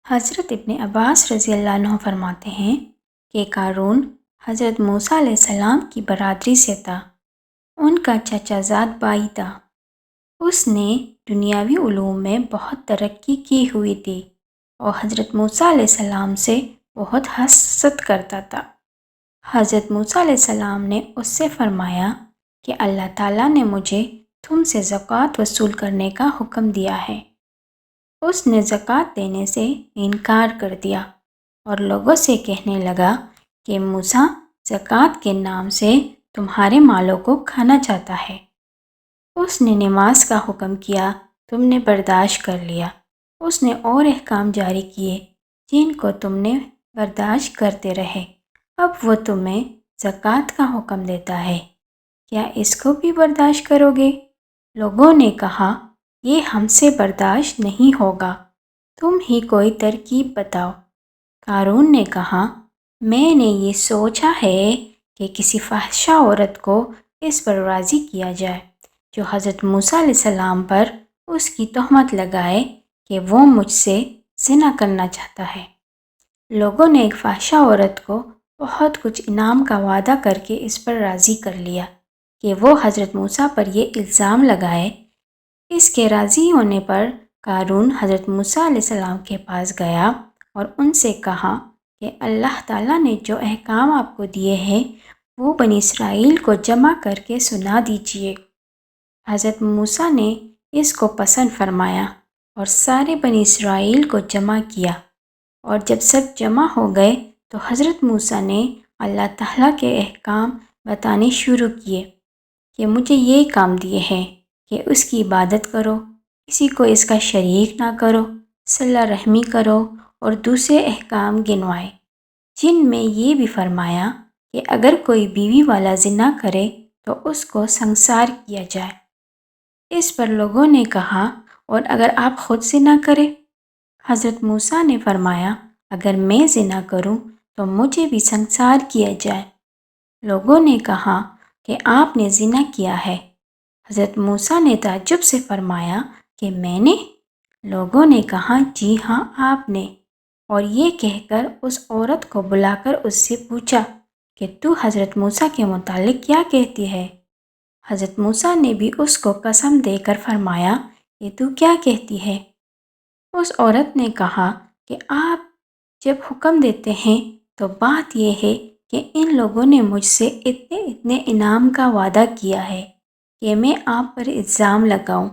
حضرت ابن عباس رضی اللہ عنہ فرماتے ہیں کہ قارون حضرت موسیٰ علیہ السلام کی برادری سے تھا۔ ان کا چچا زاد بھائی تھا۔ اس نے دنیاوی علوم میں بہت ترقی کی ہوئی تھی اور حضرت موسیٰ علیہ السلام سے بہت حسد کرتا تھا۔ حضرت موسیٰ علیہ السلام نے اس سے فرمایا کہ اللہ تعالیٰ نے مجھے تم سے زکوٰۃ وصول کرنے کا حکم دیا ہے۔ اس نے زکوٰۃ دینے سے انکار کر دیا اور لوگوں سے کہنے لگا کہ موسیٰ زکوٰۃ کے نام سے تمہارے مالوں کو کھانا چاہتا ہے۔ اس نے نماز کا حکم کیا، تم نے برداشت کر لیا۔ اس نے اور احکام جاری کیے جن کو تم نے برداشت کرتے رہے۔ اب وہ تمہیں زکوٰۃ کا حکم دیتا ہے، کیا اس کو بھی برداشت کرو گے؟ لوگوں نے کہا یہ ہم سے برداشت نہیں ہوگا، تم ہی کوئی ترکیب بتاؤ۔ قارون نے کہا میں نے یہ سوچا ہے کہ کسی فاحشہ عورت کو اس پر راضی کیا جائے جو حضرت موسیٰ علیہ السلام پر اس کی تہمت لگائے کہ وہ مجھ سے زنا کرنا چاہتا ہے۔ لوگوں نے ایک فاحشہ عورت کو بہت کچھ انعام کا وعدہ کر کے اس پر راضی کر لیا کہ وہ حضرت موسیٰ پر یہ الزام لگائے۔ اس کے راضی ہونے پر قارون حضرت موسیٰ علیہ السلام کے پاس گیا اور ان سے کہا کہ اللہ تعالیٰ نے جو احکام آپ کو دیے ہیں وہ بنی اسرائیل کو جمع کر کے سنا دیجیے۔ حضرت موسیٰ نے اس کو پسند فرمایا اور سارے بنی اسرائیل کو جمع کیا، اور جب سب جمع ہو گئے تو حضرت موسیٰ نے اللہ تعالیٰ کے احکام بتانے شروع کیے کہ مجھے یہ کام دیے ہیں کہ اس کی عبادت کرو، کسی کو اس کا شریک نہ کرو، صلہ رحمی کرو، اور دوسرے احکام گنوائے جن میں یہ بھی فرمایا کہ اگر کوئی بیوی والا زنا کرے تو اس کو سنسار کیا جائے۔ اس پر لوگوں نے کہا اور اگر آپ خود زنا کریں؟ حضرت موسیٰ نے فرمایا اگر میں زنا کروں تو مجھے بھی سنسار کیا جائے۔ لوگوں نے کہا کہ آپ نے زنا کیا ہے۔ حضرت موسیٰ نے تعجب سے فرمایا کہ میں نے؟ لوگوں نے کہا جی ہاں آپ نے، اور یہ کہہ کر اس عورت کو بلا کر اس سے پوچھا کہ تو حضرت موسیٰ کے متعلق کیا کہتی ہے؟ حضرت موسیٰ نے بھی اس کو قسم دے کر فرمایا کہ تو کیا کہتی ہے؟ اس عورت نے کہا کہ آپ جب حکم دیتے ہیں تو بات یہ ہے کہ ان لوگوں نے مجھ سے اتنے انعام کا وعدہ کیا ہے کہ میں آپ پر الزام لگاؤں۔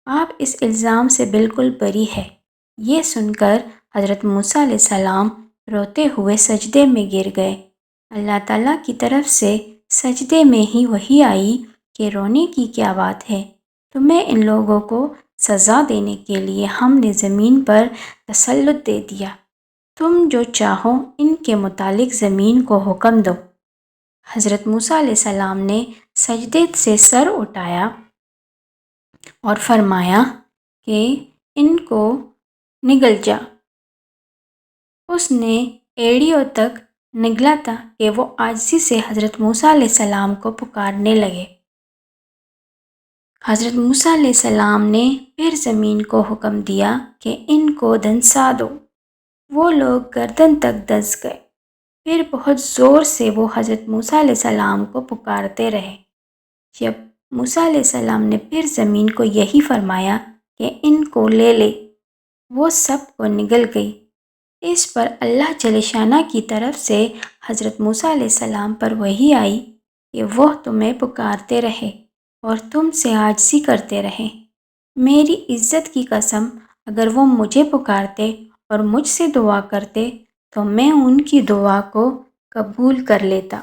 آپ اس الزام سے بالکل بری ہے۔ یہ سن کر حضرت موسیٰ علیہ السلام روتے ہوئے سجدے میں گر گئے۔ اللہ تعالیٰ کی طرف سے سجدے میں ہی وحی آئی کہ رونے کی کیا بات ہے، تمہیں ان لوگوں کو سزا دینے کے لیے ہم نے زمین پر تسلط دے دیا، تم جو چاہو ان کے متعلق زمین کو حکم دو۔ حضرت موسیٰ علیہ السلام نے سجدے سے سر اٹھایا اور فرمایا کہ ان کو نگل جا۔ اس نے ایڑیوں تک نگلا تھا کہ وہ عاجزی سے حضرت موسیٰ علیہ السلام کو پکارنے لگے۔ حضرت موسیٰ علیہ السلام نے پھر زمین کو حکم دیا کہ ان کو دھنسا دو۔ وہ لوگ گردن تک دھنس گئے۔ پھر بہت زور سے وہ حضرت موسیٰ علیہ السلام کو پکارتے رہے۔ جب موسیٰ علیہ السلام نے پھر زمین کو یہی فرمایا کہ ان کو لے لے، وہ سب کو نگل گئی۔ اس پر اللہ جل شانہ کی طرف سے حضرت موسیٰ علیہ السلام پر وحی آئی کہ وہ تمہیں پکارتے رہے اور تم سے عاجزی کرتے رہے۔ میری عزت کی قسم اگر وہ مجھے پکارتے اور مجھ سے دعا کرتے تو میں ان کی دعا کو قبول کر لیتا۔